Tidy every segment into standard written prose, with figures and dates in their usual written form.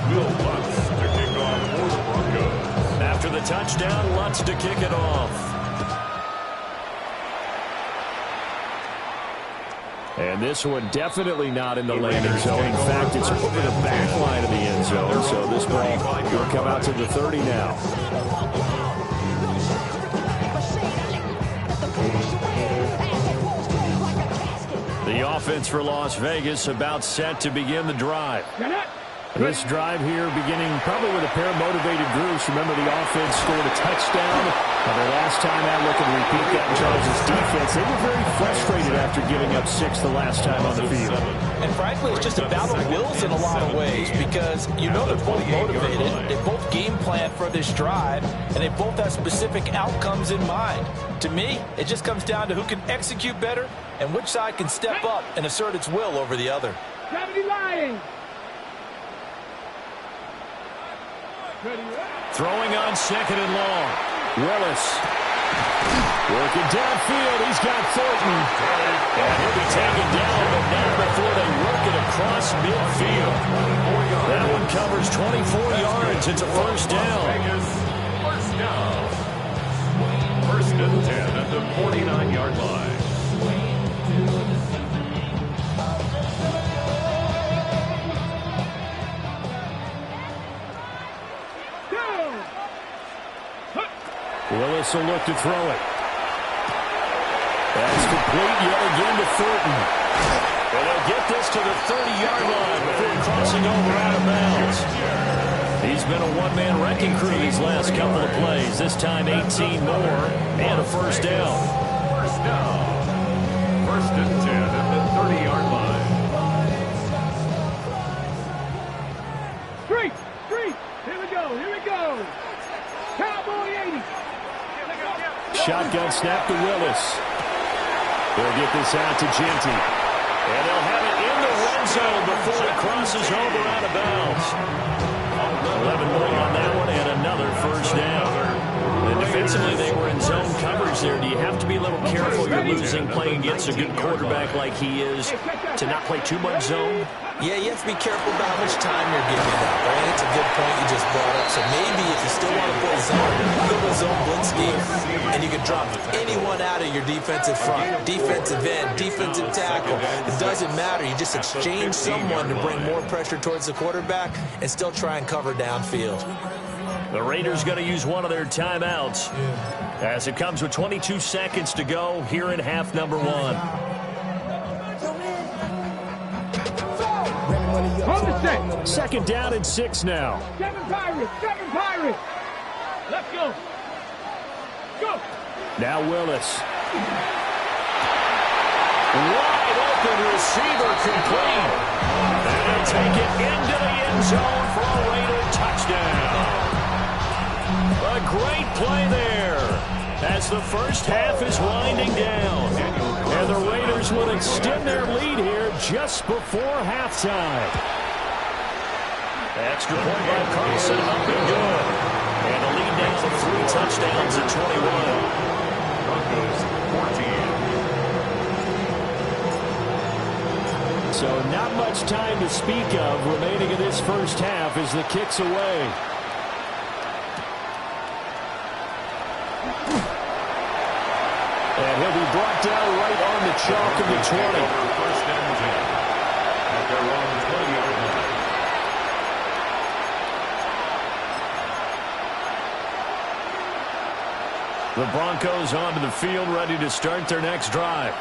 Will Lutz to kick off for the Broncos. After the touchdown, Lutz to kick it off. And this one definitely not in the landing zone. In fact, it's over the back line of the end zone. So this ball will come out to the 30 now. The offense for Las Vegas about set to begin the drive. This drive here beginning probably with a pair of motivated groups. Remember, the offense scored a touchdown. Their last time out, looking to repeat that in Charles' defense. They were very frustrated after giving up 6 the last time on the field. And frankly, it's just a battle of wills in a lot of ways because you know they're both motivated. They both game plan for this drive, and they both have specific outcomes in mind. To me, it just comes down to who can execute better and which side can step up and assert its will over the other. Throwing on 2nd and long. Willis. Working downfield. He's got Thornton. And he'll be taken down, but not before they work it across midfield. That one covers 24 yards. It's a first down. First down. First and 10 at the 49-yard line. Willis will look to throw it. That's complete yet again to Thornton. And they'll get this to the 30-yard line before crossing over out of bounds. He's been a one-man wrecking crew these last couple of plays. This time 18 more and a first down. First down. First and 10 at the 30-yard line. Street! Here we go! Cowboy 80! Shotgun snap to Willis. They'll get this out to Genty. And they'll have it in the red zone before it crosses over out of bounds. 11 more on that one and another first down. And defensively, they were in zone coverage there. Do you have to be a little careful? You're losing playing against a good quarterback like he is to not play too much zone? Yeah, you have to be careful about how much time you're giving up. I think it's a good point you just brought up. So maybe if you still want to play zone, you go to zone blitz scheme, and you can drop anyone out of your defensive front. Defensive end, defensive tackle. It doesn't matter. You just exchange someone to bring more pressure towards the quarterback and still try and cover downfield. The Raiders going to use one of their timeouts as it comes with 22 seconds to go here in half number 1. On the set. Second down and 6 now. 7 Pirates. Let's go. Now Willis. Wide open receiver complete. And they'll take it into the end zone for a Raider touchdown. A great play there as the first half is winding down. And the Raiders will extend their lead here just before halftime. Extra point by Carlson, up and good. And a lead now of 3 touchdowns at 21. Broncos 14. So not much time to speak of remaining in this first half as the kick's away. And he'll be brought down right on the chalk of the 20. First and 10 at their own 20-yard line. The Broncos onto the field, ready to start their next drive.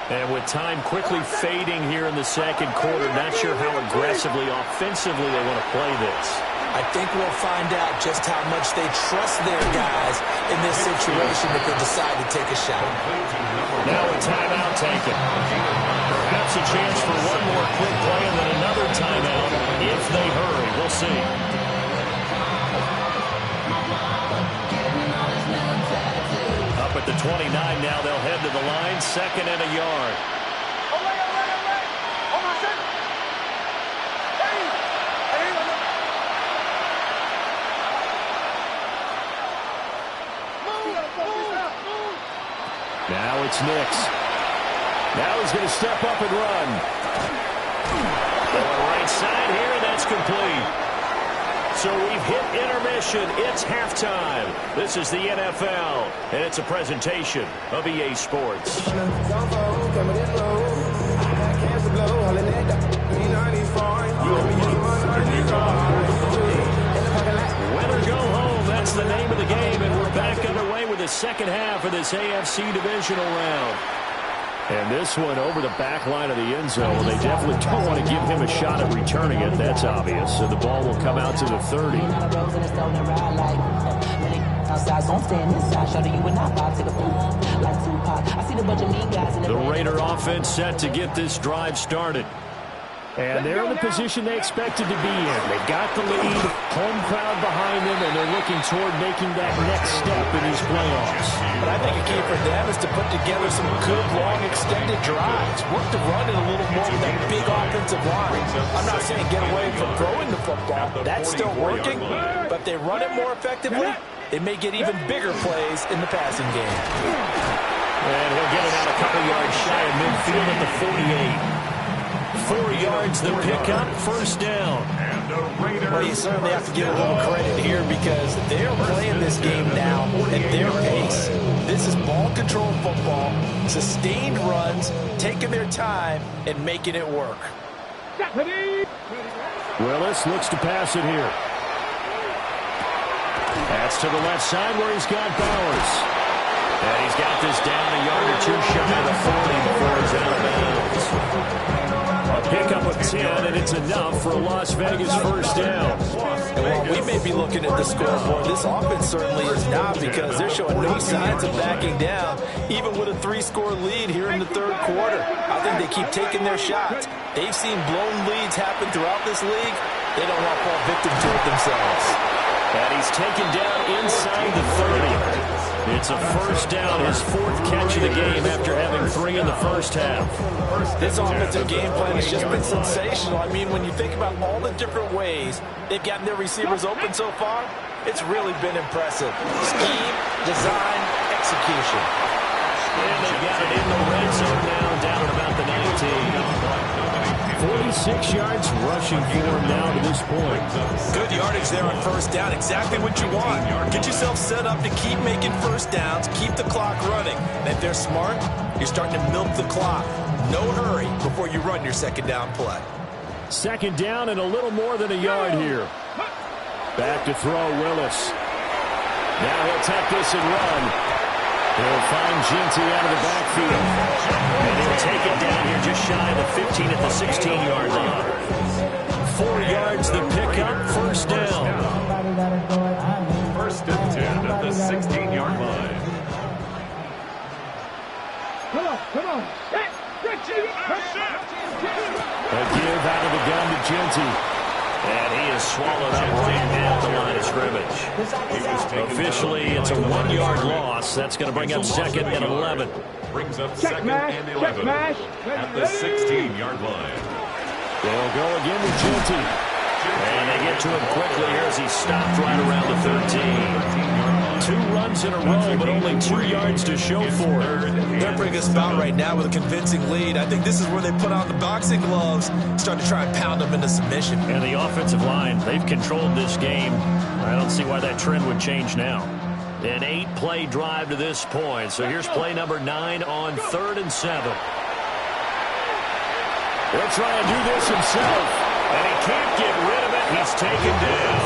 And with time quickly fading here in the second quarter, not sure how aggressively, offensively they want to play this. I think we'll find out just how much they trust their guys in this situation if they decide to take a shot. Now a timeout taken. Perhaps a chance for one more quick play and then another timeout if they hurry. We'll see. Up at the 29 now, they'll head to the line, 2nd and a yard. Now it's Nix. Now he's going to step up and run. So we've hit intermission. It's halftime. This is the NFL, and it's a presentation of EA Sports. Win or go home, that's the name of the game, and we're back underway with the second half of this AFC divisional round. And this one over the back line of the end zone. They definitely don't want to give him a shot at returning it. That's obvious. So the ball will come out to the 30. The Raider offense set to get this drive started. And they're in the position they expected to be in. They've got the lead, home crowd behind them, and they're looking toward making that next step in these playoffs. But I think a key for them is to put together some good, long, extended drives. Work the run in a little more with that big offensive line. I'm not saying get away from throwing the football. That's still working. But if they run it more effectively, they may get even bigger plays in the passing game. And he'll get it out a couple yards shy of midfield at the 48. 4 yards the pickup, first down. Well, you certainly have to give a little credit here because they're playing this game now at their pace. This is ball control football, sustained runs, taking their time and making it work. Willis looks to pass it here. That's to the left side where he's got Bowers. And he's got this down a yard or two shy of the 40 before he's out of bounds. A pickup of 10, and it's enough for a Las Vegas first down. Well, we may be looking at the scoreboard. This offense certainly is not because they're showing no signs of backing down, even with a 3-score lead here in the third quarter. I think they keep taking their shots. They've seen blown leads happen throughout this league. They don't want to fall victim to it themselves. And he's taken down inside the 30. It's a first down, his fourth catch of the game after having 3 in the first half. This offensive game plan has just been sensational. I mean, when you think about all the different ways they've gotten their receivers open so far, it's really been impressive. Scheme, design, execution. And they've got it in the red zone now, down at about the 19. 46 yards rushing for him now to this point. Good yardage there on first down. Exactly what you want. Get yourself set up to keep making first downs, keep the clock running. And if they're smart, you're starting to milk the clock. No hurry before you run your second down play. Second down and a little more than a yard here. Back to throw, Willis. Now he'll take this and run. He'll find Ginty out of the backfield. And he'll take it down here just shy of the 15 at the 16-yard line. 4 yards the pickup, first down. First and 10 at the 16-yard line. Come on. Hey, Richie. A give out of the gun to Ginty. And he is swallowed up right at the line of scrimmage. Officially, it's a 1-yard loss. That's going to bring up second and 11. Brings up second and 11 at the 16-yard line. They'll go again with Ginty. And they get to him quickly here as he stopped right around the 13. 2 runs in a row, but only 2 yards to show for it. They're bringing us about right now with a convincing lead. I think this is where they put on the boxing gloves, start to try and pound them into submission. And the offensive line, they've controlled this game. I don't see why that trend would change now. An 8-play drive to this point. So here's play number 9 on 3rd and 7. He'll try and do this himself. And he can't get rid of it. He's taken down.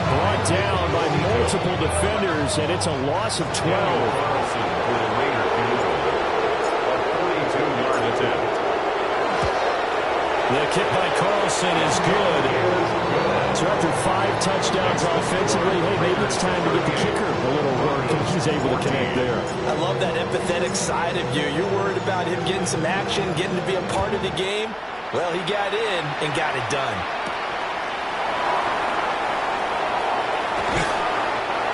Brought down by multiple defenders, and it's a loss of 12. The kick by Carlson is good. So after 5 touchdowns offensively, hey, maybe it's time to get the kicker a little work, and he's able to connect there. I love that empathetic side of you. You're worried about him getting some action, getting to be a part of the game. Well, he got in and got it done.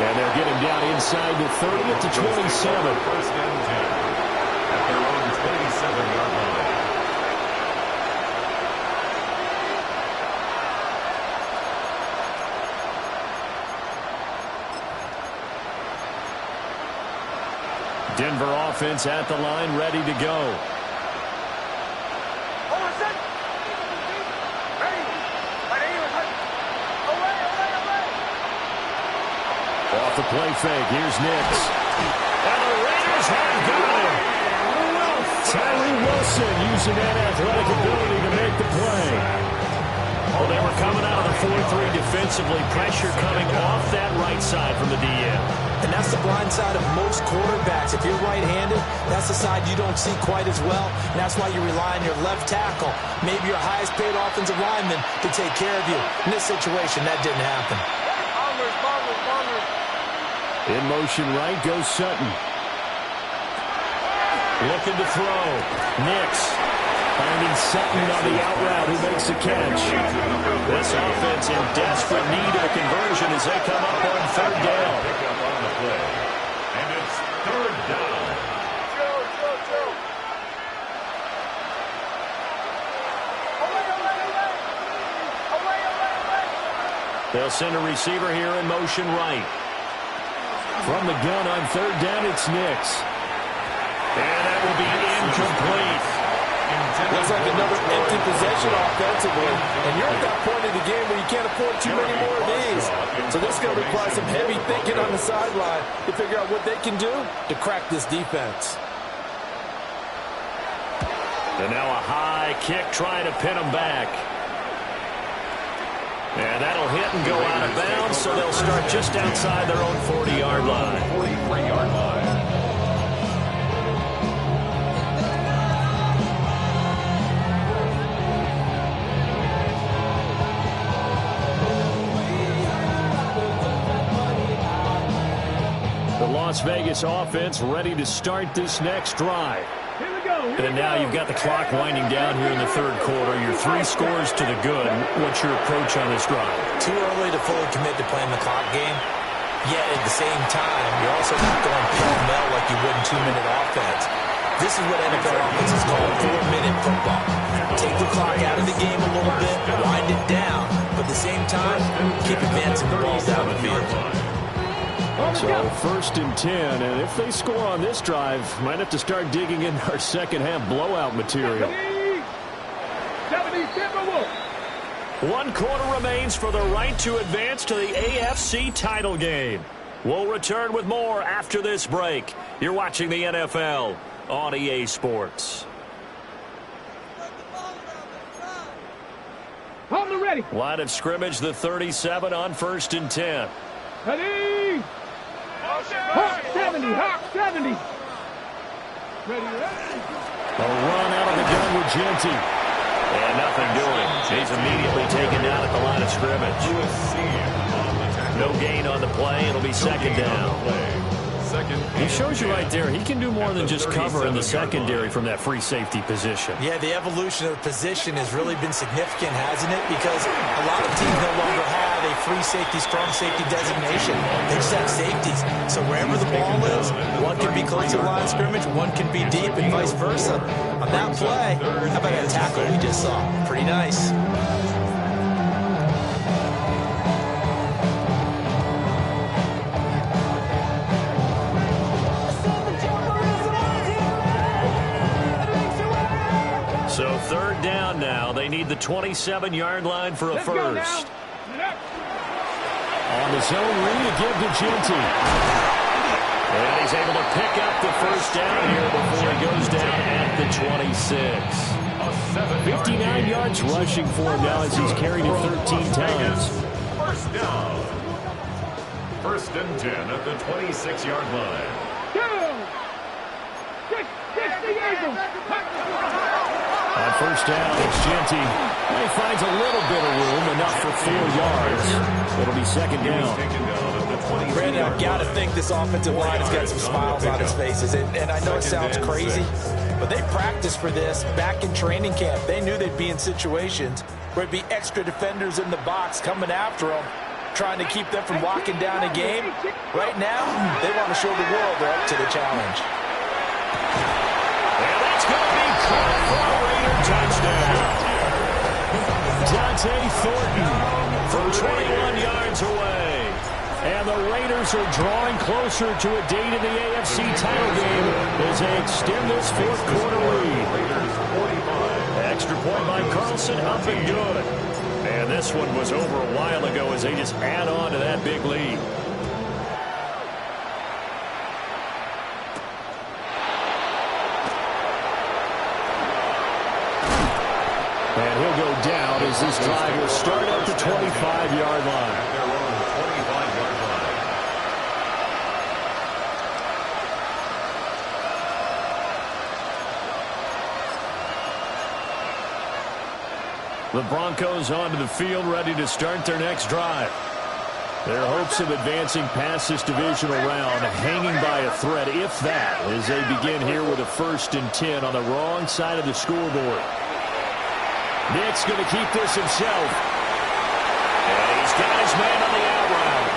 And they'll get him down inside the 30 at the 27. First and 10 at their own 27-yard line. Denver offense at the line, ready to go. Off the play fake, here's Nix. And the Raiders have got him. Tyree Wilson using that athletic ability to make the play. Oh, they were coming out of the 4-3 defensively. Pressure coming off that right side from the DM. And that's the blind side of most quarterbacks. If you're right-handed, that's the side you don't see quite as well. And that's why you rely on your left tackle, maybe your highest-paid offensive lineman, to take care of you. In this situation, that didn't happen. In motion right goes Sutton. Looking to throw. Nix finding Sutton on the out route who makes the catch. This offense in desperate need of a conversion as they come up on third down. Pick up on the play. And it's third down. They'll send a receiver here in motion right. From the gun on third down, it's Nix. And that will be incomplete. Looks like another empty possession offensively. And you're at that point in the game where you can't afford too many more of these. So this is going to require some heavy thinking on the sideline to figure out what they can do to crack this defense. And now a high kick trying to pin them back. And that'll hit and go out of bounds, so they'll start just outside their own 40-yard line. 43-yard line. The Las Vegas offense ready to start this next drive. Here we go. And now you've got the clock winding down here in the third quarter. Your 3 scores to the good. What's your approach on this drive? Too early to fully commit to playing the clock game. Yet at the same time, you're also not going pell-mell like you would in 2-minute offense. This is what NFL offenses call 4-minute football. Take the clock out of the game a little bit, wind it down, but at the same time, keep advancing the ball down the field. So first and 10, and if they score on this drive, might have to start digging in our second half blowout material. 70 Timberwolves. 1 quarter remains for the right to advance to the AFC title game. We'll return with more after this break. You're watching the NFL on EA Sports. On the ready. Line of scrimmage, the 37 on first and 10. Ready. Hawk 70. Hawk 70. Ready. A run out of the gun with Genty. And nothing doing. He's immediately taken down at the line of scrimmage. No gain on the play. It'll be second down. He shows you right there, he can do more than just cover in the secondary from that free safety position. Yeah, the evolution of the position has really been significant, hasn't it? Because a lot of teams no longer have a free safety, strong safety designation. They just have safeties. So wherever the ball is, one can be close to the line of scrimmage, one can be deep, and vice versa. On that play, how about that tackle we just saw? Pretty nice. So third down now. They need the 27-yard line for a first. On the zone read again to Genty. And he's able to pick up the first down here before he goes down at the 26. 59 yards rushing for him now as he's carried it 13 times. First down. First and 10 at the 26-yard line. On first down, it's Genty. He finds a little bit of room, enough for 4 yards. It'll be second down. Brandon, I've got to think this offensive line has got some smiles on his faces. And I know it sounds crazy, but they practiced for this back in training camp. They knew they'd be in situations where it'd be extra defenders in the box coming after them, trying to keep them from locking down a game. Right now, they want to show the world they're up to the challenge. And that's going to be caught for a Raider touchdown. Dante Thornton from 21 yards away. And the Raiders are drawing closer to a date in the AFC title game as they extend this fourth quarter lead. Extra point by Carlson, up and good. And this one was over a while ago as they just add on to that big lead. And he'll go down as this drive will start at the 25-yard line. At their own 25-yard line. The Broncos onto the field, ready to start their next drive. Their hopes of advancing past this divisional round hanging by a thread, if that, as they begin here with a 1st and 10 on the wrong side of the scoreboard. Nick's going to keep this himself. And he's got his man on the out route.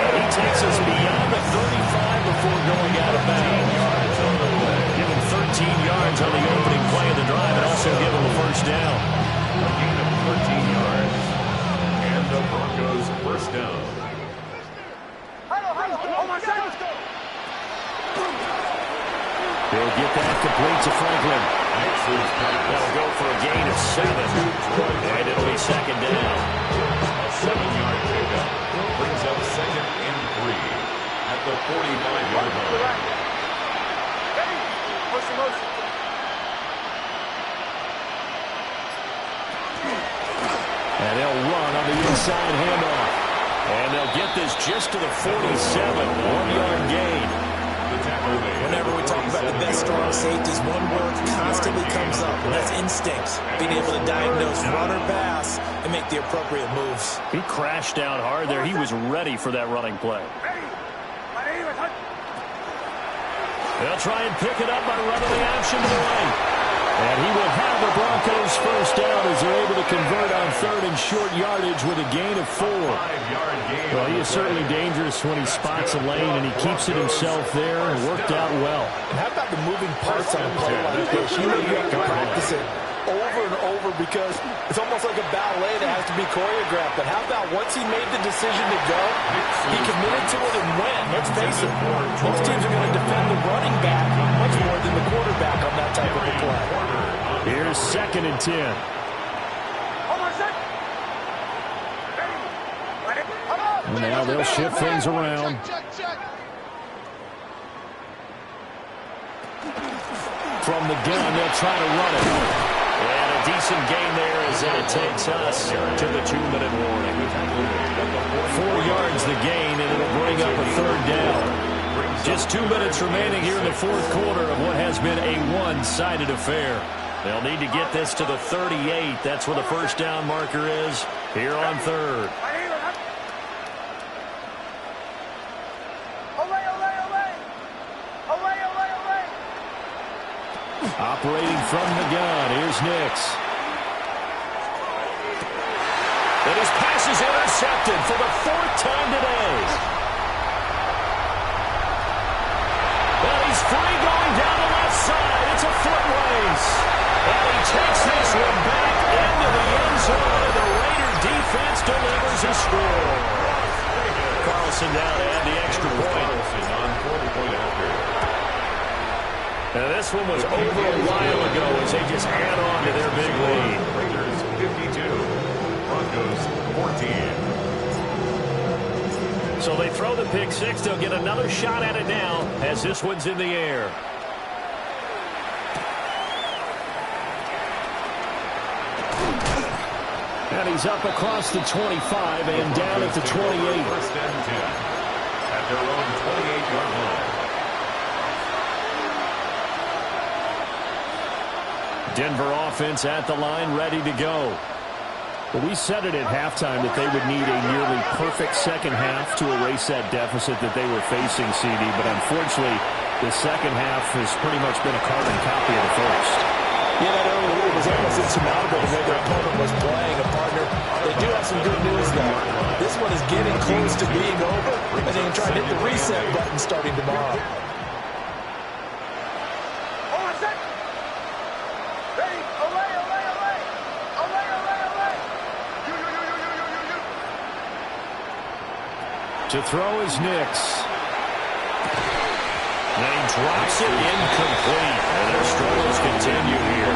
And he takes us beyond the 35 before going out of bounds. Give him 13 yards on the opening play of the drive and also give him a 1st down. A gain of 13 yards. And the Broncos 1st down. They'll get that complete to Franklin. That'll go for a gain of 7. And it'll be 2nd down. A 7-yard pickup brings up 2nd and 3 at the 45-yard line. And they'll run on the inside handoff. And they'll get this just to the 47. 1-yard gain. Whenever we talk about the best strong safeties, one word constantly comes up, and that's instincts. Being able to diagnose run or pass and make the appropriate moves. He crashed down hard there. He was ready for that running play. They'll try and pick it up by running the option to the right. And he will have the Broncos 1st down as they're able to convert on 3rd and short yardage with a gain of 4. Well, he is certainly dangerous when he spots a lane, and he keeps it himself there and worked out well. And how about the moving parts on a play like this? You know you have to practice it over and over because it's almost like a ballet that has to be choreographed. But how about once he made the decision to go, he committed to it and went. Let's face it, most teams are going to defend the running back much more than the quarterback on that type of a play. Here's 2nd and 10. And now they'll shift things around. From the gun, they'll try to run it. And a decent gain there as it takes us to the 2-minute warning. 4 yards the gain, and it'll bring up a 3rd down. Just 2 minutes remaining here in the 4th quarter of what has been a one-sided affair. They'll need to get this to the 38. That's where the 1st down marker is here on 3rd. Operating from the gun, here's Nix. And his pass is intercepted for the 4th time today. Well, he's free going down the left side. It's a foot race. And he takes this one back into the end zone. The Raider defense delivers a score. Carlson down to add the extra point. On 40-point after. Now this one was over a while ago as they just add on to their big lead. Raiders 52, Broncos 14. So they throw the pick 6. They'll get another shot at it now as this one's in the air. And he's up across the 25 and down at the 28. 1st and 10 at their own 28-yard line. Denver offense at the line, ready to go. Well, we said it at halftime that they would need a nearly perfect second half to erase that deficit that they were facing, CD. But unfortunately, the second half has pretty much been a carbon copy of the first. Yeah, that early lead was almost insurmountable the way their opponent was playing. A partner, they do have some good news, though. This one is getting close to being over, and they can try to hit the reset button starting tomorrow. To throw is Nix. And he drops it incomplete. And their struggles continue here.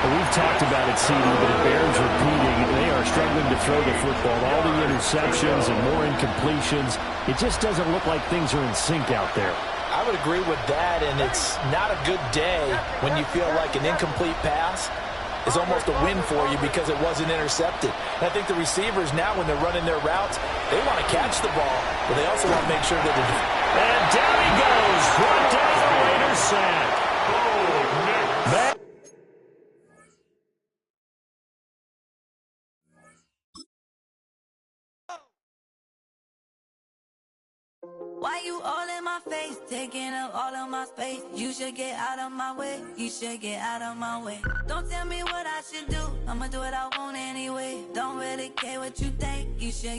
Well, we've talked about it, CD, but it bears repeating. They are struggling to throw the football. All the interceptions and more incompletions. It just doesn't look like things are in sync out there. I would agree with that, and it's not a good day when you feel like an incomplete pass is almost a win for you because it wasn't intercepted. And I think the receivers now, when they're running their routes, they want to catch the ball, but they also want to make sure that And down he goes. Brought down the Raiders sack. Why you all in my face, taking up all of my space? You should get out of my way, you should get out of my way. Don't tell me what I should do, I'ma do what I want anyway. Don't really care what you think, you should